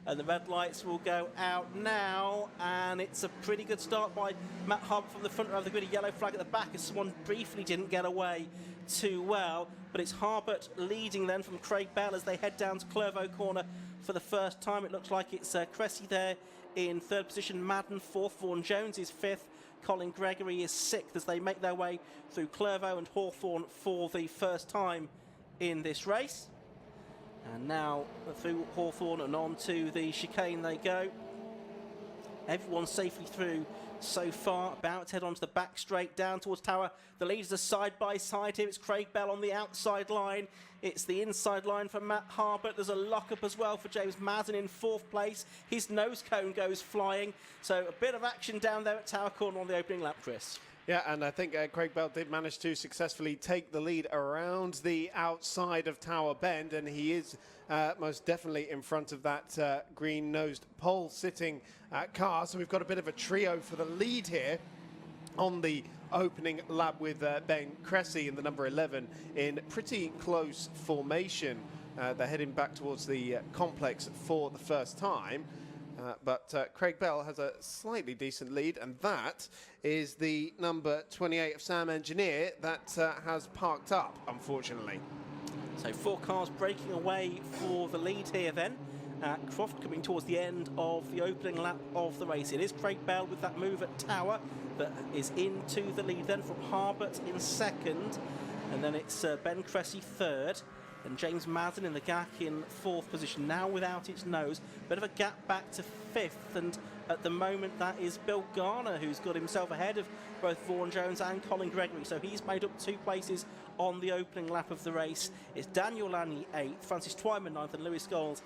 and the red lights will go out now, and it's a pretty good start by Matt Harbert from the front row of the grid. A yellow flag at the back as someone briefly didn't get away too well, but it's Harbert leading then from Craig Bell as they head down to Clervaux Corner for the first time. It looks like it's Cressy there in third position, Madden fourth, Vaughan Jones is fifth, Colin Gregory is sixth as they make their way through Clervaux and Hawthorne for the first time in this race. And now through Hawthorne and on to the chicane they go. Everyone safely through so far, about to head onto the back straight down towards Tower. The leaders are side by side here. It's Craig Bell on the outside line. It's the inside line for Matt Harbert. There's a lock-up as well for James Madden in fourth place. His nose cone goes flying. So a bit of action down there at Tower Corner on the opening lap, Chris. Yeah, and I think Craig Bell did manage to successfully take the lead around the outside of Tower Bend, and he is most definitely in front of that green-nosed pole-sitting car. So we've got a bit of a trio for the lead here on the opening lap with Ben Cressy in the number 11 in pretty close formation. They're heading back towards the complex for the first time. But Craig Bell has a slightly decent lead, and that is the number 28 of Sam Engineer that has parked up, unfortunately. So 4 cars breaking away for the lead here then. Croft coming towards the end of the opening lap of the race. It is Craig Bell with that move at Tower that is into the lead then from Harbert in second, and then it's Ben Cressy third. And James Madden in the GAC in fourth position, now without its nose. Bit of a gap back to fifth, and at the moment that is Bill Garner, who's got himself ahead of both Vaughan Jones and Colin Gregory. So he's made up 2 places on the opening lap of the race. It's Daniel Lanney 8th, Francis Twyman 9th, and Lewis Scholes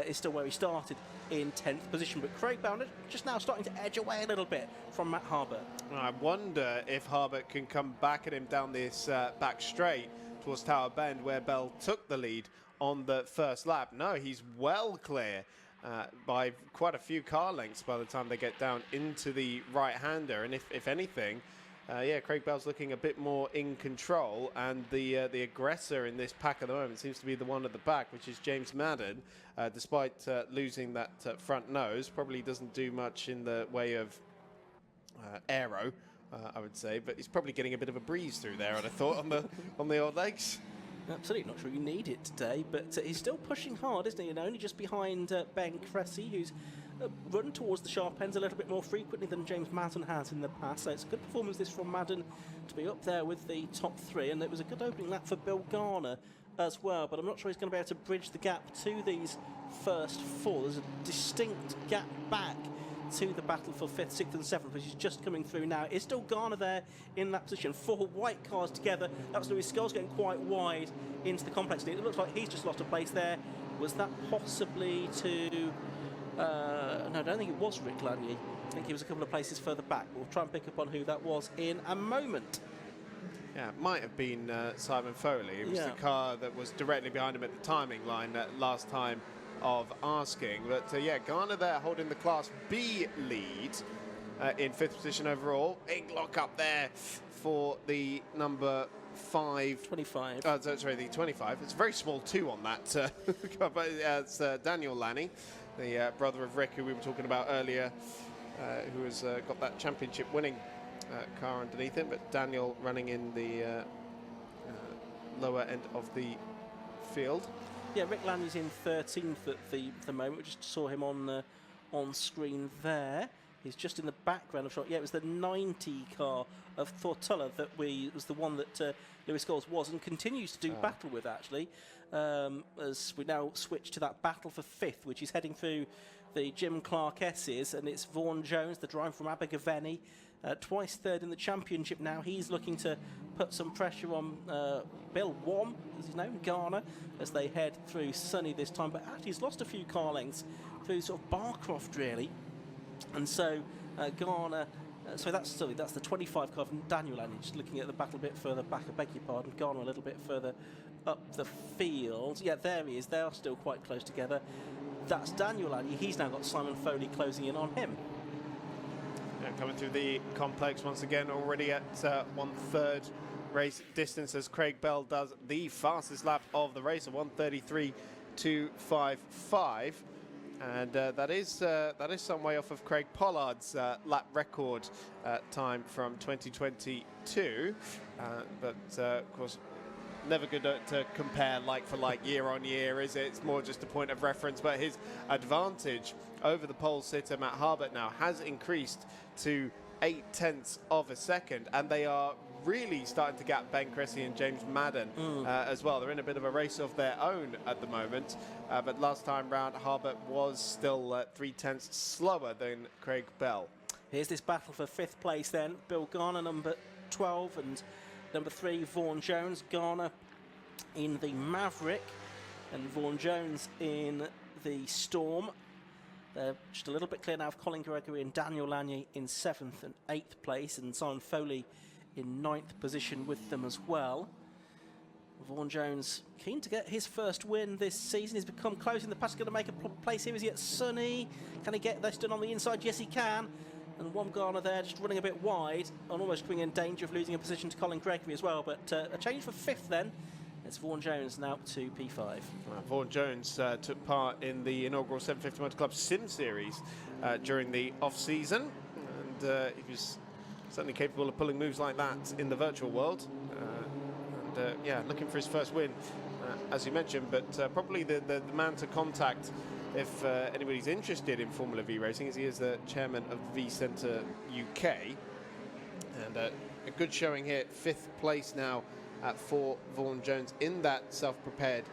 is still where he started in 10th position. But Craig Bell just now starting to edge away a little bit from Matt Harbert. I wonder if Harbert can come back at him down this back straight towards Tower Bend, where Bell took the lead on the first lap. No, he's well clear by quite a few car lengths by the time they get down into the right-hander. And if anything, yeah, Craig Bell's looking a bit more in control, and the aggressor in this pack at the moment seems to be the one at the back, which is James Madden. Despite losing that front nose, probably doesn't do much in the way of aero, I would say, but he's probably getting a bit of a breeze through there, I'd have thought, on the old legs. Absolutely not sure you need it today, but he's still pushing hard, isn't he? And only just behind Ben Cressy, who's run towards the sharp ends a little bit more frequently than James Madden has in the past. So it's a good performance this from Madden to be up there with the top 3, and it was a good opening lap for Bill Garner as well, but I'm not sure he's going to be able to bridge the gap to these first 4. There's a distinct gap back to the battle for 5th, 6th and 7th, which is just coming through now. It's still Garner there in that position. 4 white cars together. That was Lewis Scholes getting quite wide into the complex. It looks like he's just lost a place there. Was that possibly to... no, I don't think it was Rick Lanier. I think he was a couple of places further back. We'll try and pick up on who that was in a moment. Yeah, it might have been Simon Foley. It was the car that was directly behind him at the timing line last time of asking. But yeah, Garner there holding the Class B lead in 5th position overall. Big lock up there for the number 25. Sorry, the 25. It's a very small 2 on that. But it's Daniel Lanney, the brother of Rick, who we were talking about earlier, who has got that championship winning car underneath him. But Daniel running in the lower end of the field. Yeah, Rick Lanney's in 13th at the moment. We just saw him on screen there. He's just in the background of shot. Yeah, it was the 90 car of Thortulla that was the one that Lewis Scholes was and continues to do battle with, actually, as we now switch to that battle for 5th, which is heading through the Jim Clark S's, and it's Vaughan Jones, the driver from Abergavenny, twice third in the championship now. He's looking to put some pressure on Bill Wom, as he's known, Garner, as they head through Sunny this time, but actually he's lost a few car lengths through sort of Barcroft, really. And so Garner, so that's the 25 car from Daniel Lanney, just looking at the battle a bit further back, I beg your pardon. Garner a little bit further up the field. Yeah, there he is. They are still quite close together. That's Daniel Lanney. He's now got Simon Foley closing in on him. Yeah, coming through the complex once again, already at 1/3 race distance, as Craig Bell does the fastest lap of the race, a 1:33.255. And that is some way off of Craig Pollard's lap record time from 2022. But of course, never good to compare like for like year on year, is it? It's more just a point of reference. But his advantage over the pole sitter Matt Harbert now has increased to 0.8 of a second, and they are really starting to gap Ben Cressy and James Madden as well. They're in a bit of a race of their own at the moment, but last time round Harbert was still 0.3 slower than Craig Bell. Here's this battle for 5th place then. Bill Garner, number 12, and number 3, Vaughan Jones. Garner in the Maverick and Vaughan Jones in the Storm. They're just a little bit clear now of Colin Gregory and Daniel Lanier in 7th and 8th place, and Simon Foley in 9th position with them as well. Vaughan Jones keen to get his first win this season. He's become close in the past. Going to make a place here. Is he at Sunny? Can he get this done on the inside? Yes, he can. And one Garner there just running a bit wide and almost being in danger of losing a position to Colin Gregory as well. But a change for 5th then. It's Vaughan Jones now to P5. Vaughan Jones took part in the inaugural 750 Motor Club Sim Series during the off-season. And he was certainly capable of pulling moves like that in the virtual world. Yeah, looking for his first win, as you mentioned, but probably the man to contact if anybody's interested in Formula V racing, as he is the chairman of V Centre UK. And a good showing here, 5th place now for Vaughan Jones in that self-prepared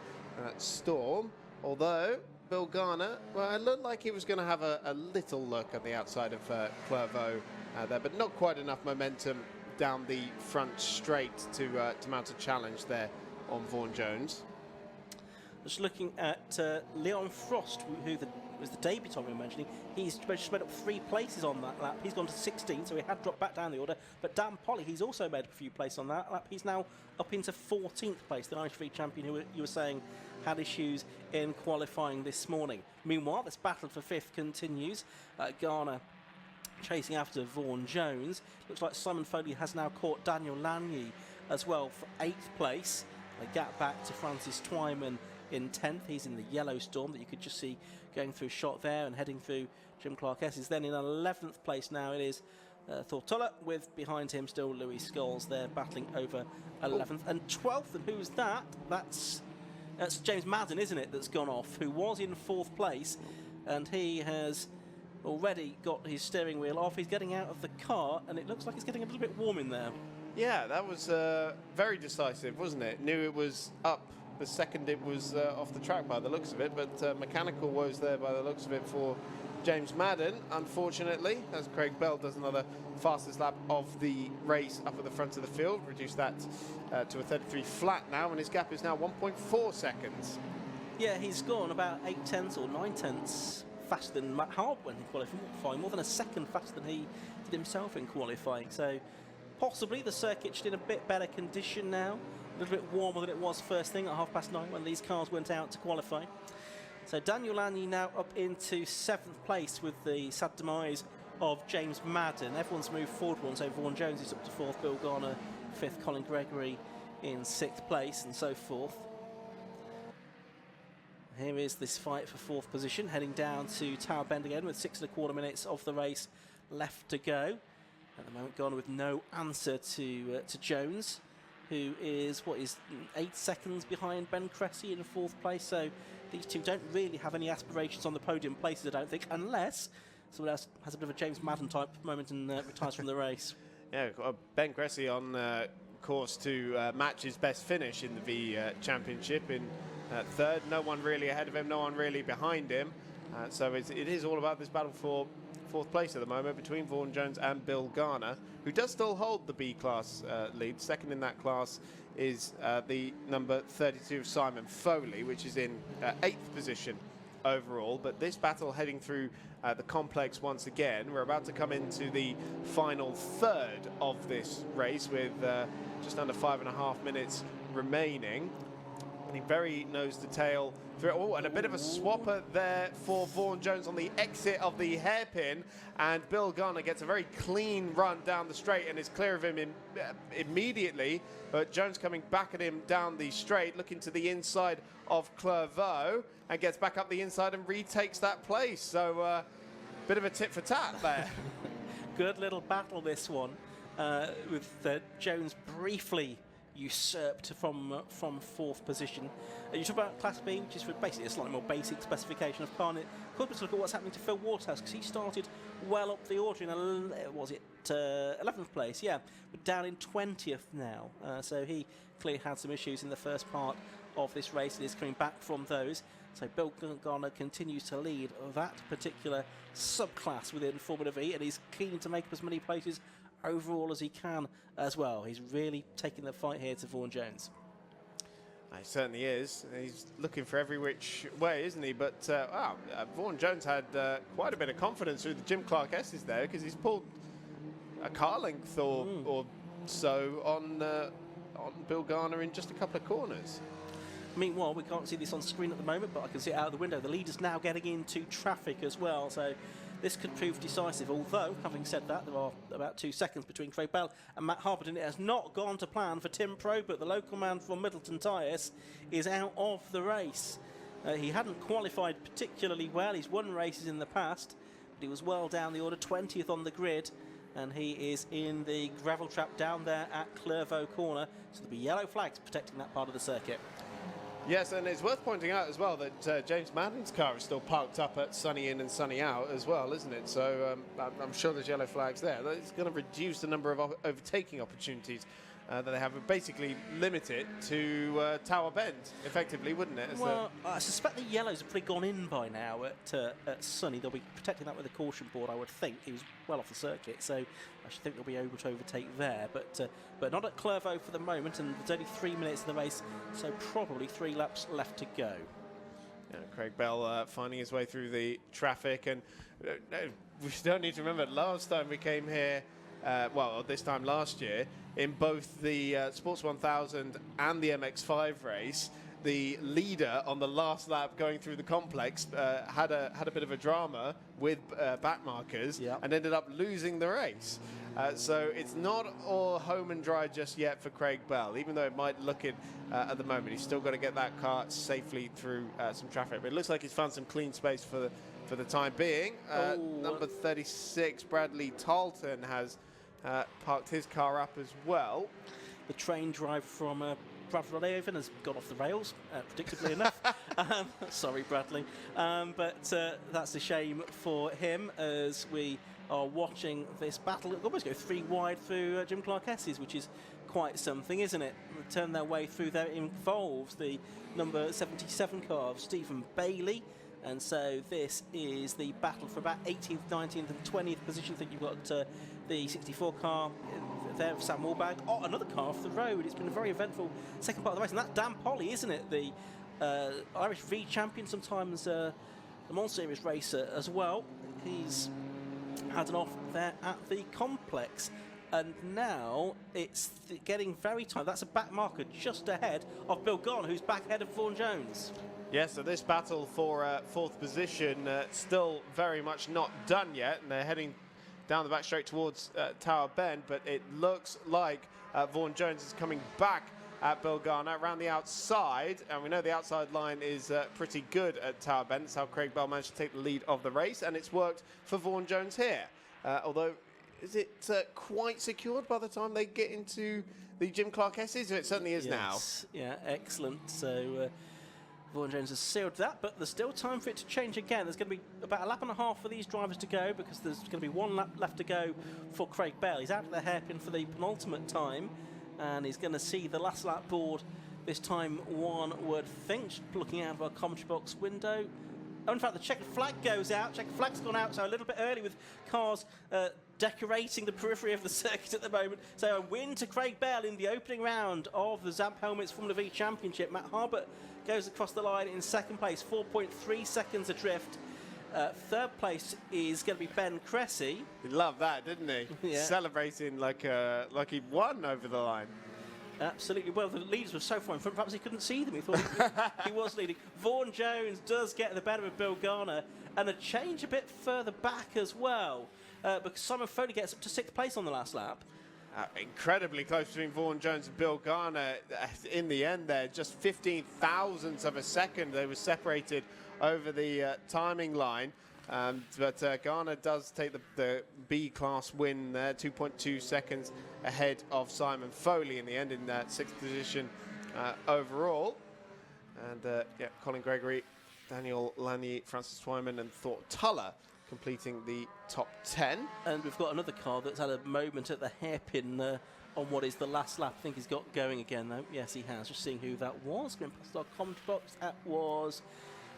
Storm. Although Bill Garner, well, it looked like he was going to have a little look at the outside of Clervaux there, but not quite enough momentum down the front straight to mount a challenge there on Vaughan Jones. Just looking at Leon Frost, who was the debutant we were mentioning. He's just made up 3 places on that lap. He's gone to 16th, so he had dropped back down the order. But Dan Polly, he's also made up a few places on that lap. He's now up into 14th place, the Irish V champion who you were saying had issues in qualifying this morning. Meanwhile, this battle for 5th continues. Garner chasing after Vaughan Jones. Looks like Simon Foley has now caught Daniel Lanier as well for 8th place. A gap back to Francis Twyman in 10th. He's in the yellow Storm that you could just see going through shot there and heading through Jim Clark S. Is then in 11th place now. It is Thortulla with behind him still Louis Scholes there battling over 11th and 12th. And who's that? That's James Madden, isn't it, that's gone off, who was in 4th place, and he has already got his steering wheel off. He's getting out of the car, and it looks like it's getting a little bit warm in there. Yeah, that was very decisive, wasn't it? Knew it was up the second it was off the track by the looks of it, but mechanical woes there by the looks of it for James Madden, unfortunately, as Craig Bell does another fastest lap of the race up at the front of the field. Reduced that to a 33 flat now, and his gap is now 1.4 seconds. Yeah, he's gone about 0.8 or 0.9 faster than Matt Hart when he qualified, more than a second faster than he did himself in qualifying. So possibly the circuit's in a bit better condition now, a little bit warmer than it was first thing at 9:30 when these cars went out to qualify. So Daniel Lanier now up into 7th place with the sad demise of James Madden. Everyone's moved forward one, so Vaughan Jones is up to 4th, Bill Garner 5th, Colin Gregory in 6th place, and so forth. Here is this fight for 4th position, heading down to Tower Bend again with 6.25 minutes of the race left to go. At the moment, Garner with no answer to Jones, who is 8 seconds behind Ben Cressy in 4th place. So these two don't really have any aspirations on the podium places, I don't think, unless someone else has a bit of a James Madden type moment and retires from the race. Yeah, Ben Cressy on course to match his best finish in the V Championship in 3rd. No one really ahead of him, no one really behind him. So it is all about this battle for 4th place at the moment between Vaughan Jones and Bill Garner, who does still hold the B class lead. Second in that class is the number 32 Simon Foley, which is in 8th position overall. But this battle heading through the complex once again. We're about to come into the final 3rd of this race with just under 5.5 minutes remaining. getting very nose to tail through it. Oh, and a bit of a swapper there for Vaughan Jones on the exit of the hairpin, and Bill Garner gets a very clean run down the straight and is clear of him immediately, but Jones coming back at him down the straight, looking to the inside of Clairvaux, and gets back up the inside and retakes that place. So bit of a tit for tat there. Good little battle, this one, with Jones briefly usurped from fourth position. You talk about Class B, which is basically a slightly more basic specification of car. And it could be to look at what's happening to Phil Waterhouse, because he started well up the order in 11th place, yeah, but down in 20th now. So he clearly had some issues in the first part of this race, and is coming back from those. So Bill Garner continues to lead that particular subclass within Formula V, and he's keen to make up as many places overall as he can as well. He's really taking the fight here to Vaughan Jones. He certainly is. He's looking for every which way, isn't he? But Vaughan Jones had quite a bit of confidence through the Jim Clark S's there, because he's pulled a car length or so on Bill Garner in just a couple of corners. Meanwhile, we can't see this on screen at the moment, but I can see it out of the window. The leader's now getting into traffic as well, so this could prove decisive. Although, having said that, there are about 2 seconds between Craig Bell and Matt Harpert, and it has not gone to plan for Tim Probert. The local man from Middleton Tyres is out of the race. He hadn't qualified particularly well. He's won races in the past, but he was well down the order, 20th on the grid, and he is in the gravel trap down there at Clairvaux Corner. So there'll be yellow flags protecting that part of the circuit. Yes, and it's worth pointing out as well that James Madden's car is still parked up at sunny in and sunny out as well, isn't it? So I'm sure there's yellow flags there. It's going to reduce the number of overtaking opportunities that they have, and basically limit it to Tower Bend, effectively, wouldn't it? Well, I suspect the yellows have probably gone in by now at Sunny. They'll be protecting that with a caution board, I would think. He was well off the circuit, so I should think they'll be able to overtake there. But not at Clairvaux for the moment, and there's only 3 minutes of the race, so probably 3 laps left to go. Yeah, Craig Bell finding his way through the traffic, and we don't need to remember, last time we came here, this time last year, in both the Sports 1000 and the MX5 race, the leader on the last lap going through the complex had a bit of a drama with back markers, and ended up losing the race. So it's not all home and dry just yet for Craig Bell, even though it might look it at the moment. He's still got to get that car safely through some traffic. But it looks like he's found some clean space for the time being. Number 36, Bradley Tarleton, has parked his car up as well. The train drive from Bradford Avon has gone off the rails, predictably enough. Sorry, Bradley. But that's a shame for him, as we are watching this battle. It'll almost go 3 wide through Jim Clark S's, which is quite something, isn't it? Turn their way through there involves the number 77 car of Stephen Bailey. And so this is the battle for about 18th, 19th and 20th position. I think you've got the 64 car there, Sam Wallbag. Oh, another car off the road. It's been a very eventful second part of the race. And that's Dan Polly, isn't it? The Irish V champion, sometimes the Mont Series racer as well. He's had an off there at the complex. And now it's getting very tight. That's a back marker just ahead of Bill Garner, who's back ahead of Vaughan Jones. Yeah, so this battle for fourth position still very much not done yet, and they're heading down the back straight towards Tower Bend, but it looks like Vaughan Jones is coming back at Bill Garner around the outside, and we know the outside line is pretty good at Tower Bend. That's how Craig Bell managed to take the lead of the race, and it's worked for Vaughan Jones here. Although, is it quite secured by the time they get into the Jim Clark S's? It certainly is now. Yeah, excellent. So Vaughan Jones has sealed that, but there's still time for it to change again. There's going to be about a lap and a half for these drivers to go, because there's going to be 1 lap left to go for Craig Bell. He's out of the hairpin for the penultimate time, and he's going to see the last lap board this time, one would think. Just looking out of our commentary box window. Oh, in fact, the checkered flag goes out. Checkered flag's gone out, so a little bit early, with cars decorating the periphery of the circuit at the moment. So a win to Craig Bell in the opening round of the Zamp Helmets Formula V Championship. Matt Harpert goes across the line in second place, 4.3 seconds adrift. Third place is going to be Ben Cressy. He loved that, didn't he? Yeah. Celebrating like he won over the line. Absolutely. Well, the leaders were so far in front, perhaps he couldn't see them. He thought he was leading. Vaughan Jones does get the better of Bill Garner, and a change a bit further back as well, because Simon Foley gets up to 6th place on the last lap. Incredibly close between Vaughan Jones and Bill Garner. In the end there, just 15 thousandths of a second. They were separated over the timing line. But Garner does take the B-class win there, 2.2 seconds ahead of Simon Foley in the end, in 6th position overall. And yeah, Colin Gregory, Daniel Lanier, Francis Twyman and Thor Tuller completing the top 10. And we've got another car that's had a moment at the hairpin on what is the last lap. I think he's got going again, though. Yes, he has. Just seeing who that was. Going past our comment box, that was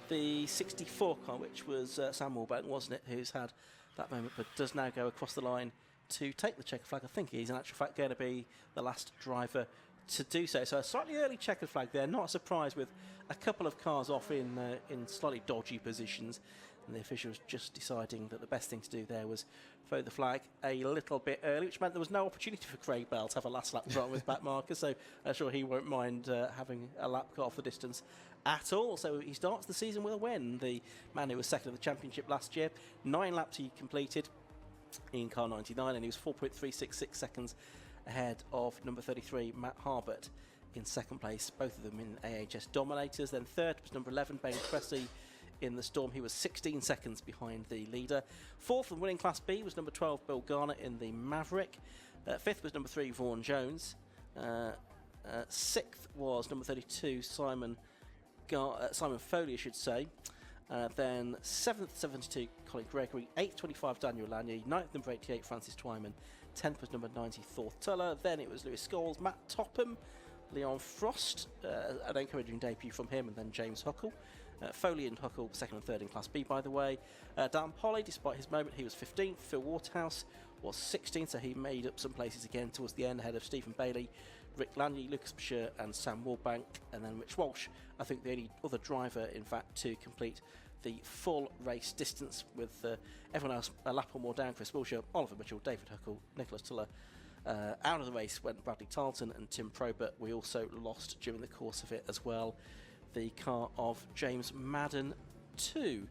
the 64 car, which was Sam Warbank, wasn't it, who's had that moment, but does now go across the line to take the checker flag. I think he's in actual fact going to be the last driver to do so. So a slightly early checkered flag there, not a surprise, with a couple of cars off in slightly dodgy positions, and the officials just deciding that the best thing to do there was throw the flag a little bit early, which meant there was no opportunity for Craig Bell to have a last lap run with back marker, so I'm sure he won't mind having a lap cut off the distance at all. So he starts the season with a win, the man who was second in the championship last year. 9 laps he completed in car 99, and he was 4.366 seconds ahead of number 33, Matt Harbert, in second place, both of them in AHS Dominators. Then third was number 11, Ben Cressy, in the Storm. He was 16 seconds behind the leader. Fourth and winning Class B was number 12, Bill Garner, in the Maverick. Fifth was number 3, Vaughan Jones. Sixth was number 32, Simon Foley, I should say. Then 7th, 72, Colin Gregory. 8th, 25, Daniel Lanier. 9th, number 88, Francis Twyman. 10th was number 90, Thor Tuller. Then it was Lewis Scholes, Matt Topham, Leon Frost, an encouraging debut from him, and then James Huckle. Foley and Huckle, 2nd and 3rd in Class B, by the way. Dan Polly, despite his moment, he was 15th. Phil Waterhouse was 16th, so he made up some places again towards the end, ahead of Stephen Bailey, Rick Lanier, Lucas Bashir and Sam Warbank, and then Rich Walsh, I think the only other driver, in fact, to complete the full race distance, with everyone else a lap or more down. Chris Wilshire, Oliver Mitchell, David Huckle, Nicholas Tuller. Out of the race went Bradley Tarleton and Tim Probert. We also lost during the course of it as well the car of James Madden too.